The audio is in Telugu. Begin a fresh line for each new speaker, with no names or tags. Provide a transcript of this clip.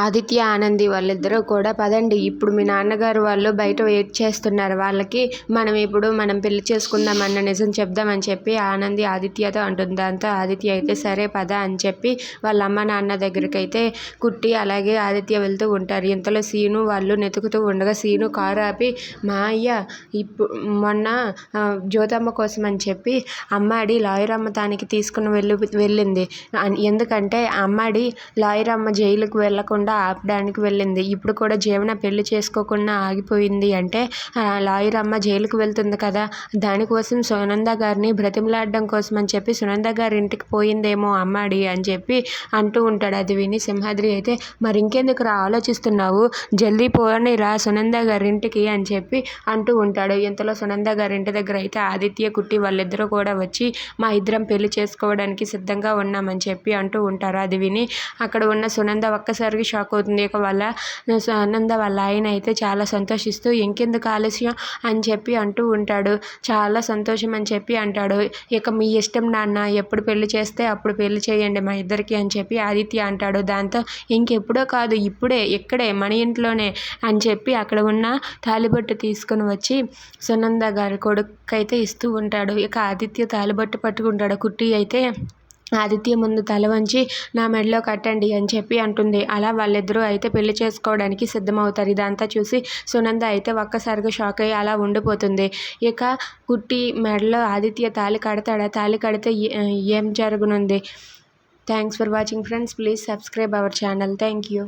ఆదిత్య, ఆనంది వాళ్ళిద్దరూ కూడా పదండి, ఇప్పుడు మీ నాన్నగారు వాళ్ళు బయట వెయిట్ చేస్తున్నారు, వాళ్ళకి మనం పెళ్లి చేసుకుందాం అన్న నిజం చెప్దామని చెప్పి ఆనంది ఆదిత్యతో అంటుంది. దాంతో ఆదిత్య అయితే సరే పద అని చెప్పి వాళ్ళ అమ్మ నాన్న దగ్గరికి అయితే కుట్టి అలాగే ఆదిత్య వెళ్తూ ఉంటారు. ఇంతలో సీను వాళ్ళు నెతుకుతూ ఉండగా సీను కారు ఆపి, మా అయ్య మొన్న జ్యోతమ్మ కోసం అని చెప్పి అమ్మాడి లాయర్ అమ్మ తానికి తీసుకుని వెళ్ళింది. ఎందుకంటే అమ్మాడి లాయర్ అమ్మ జైలుకు వెళ్ళకుండా ఆపడానికి వెళ్ళింది. ఇప్పుడు కూడా జీవన పెళ్లి చేసుకోకుండా ఆగిపోయింది అంటే లాయర్ అమ్మ జైలుకు వెళ్తుంది కదా, దానికోసం సునంద గారిని బ్రతిమలాడడం కోసం అని చెప్పి సునంద గారి ఇంటికి పోయిందేమో అమ్మాడి అని చెప్పి అంటూ ఉంటాడు. అది విని సింహాద్రి అయితే మరి ఇంకెందుకు రా ఆలోచిస్తున్నావు, జల్దీ పోని రా సునంద గారి ఇంటికి అని చెప్పి అంటూ ఉంటాడు. ఇంతలో సునంద గారి ఇంటి దగ్గర అయితే ఆదిత్య కుట్టి వాళ్ళిద్దరూ కూడా వచ్చి మా ఇద్దరం పెళ్లి చేసుకోవడానికి సిద్ధంగా ఉన్నామని చెప్పి అంటూ ఉంటారు. అది విని అక్కడ ఉన్న సునంద ఒక్కసారిగా షాక్ అవుతుంది. ఇక వాళ్ళ సునంద వాళ్ళ ఆయన అయితే చాలా సంతోషిస్తూ ఇంకెందుకు ఆలస్యం అని చెప్పి అంటూ ఉంటాడు. చాలా సంతోషం అని చెప్పి అంటాడు. ఇక మీ ఇష్టం నాన్న, ఎప్పుడు పెళ్లి చేస్తే అప్పుడు పెళ్లి చేయండి మా ఇద్దరికి అని చెప్పి ఆదిత్య అంటాడు. దాంతో ఇంకెప్పుడో కాదు ఇప్పుడే ఇక్కడే మన ఇంట్లోనే అని చెప్పి అక్కడ ఉన్న తాలిబొట్టు తీసుకుని వచ్చి సునంద గారి కొడుకైతే ఇస్తూ ఉంటాడు. ఇక ఆదిత్య తాలిబొట్టు పట్టుకుంటాడు. కుట్టి అయితే ఆదిత్య ముందు తల వంచి నా మెడలో కట్టండి అని చెప్పి అంటుంది. అలా వాళ్ళిద్దరూ అయితే పెళ్లి చేసుకోవడానికి సిద్ధమవుతారు. ఇదంతా చూసి సునంద అయితే ఒక్కసారిగా షాక్ అయ్యి అలా ఉండిపోతుంది. ఇక కుట్టి మెడలో ఆదిత్య తాళి కడతాడా, తాళి కడితే ఏం జరగనుంది? Thanks for watching friends. Please subscribe our channel. Thank you.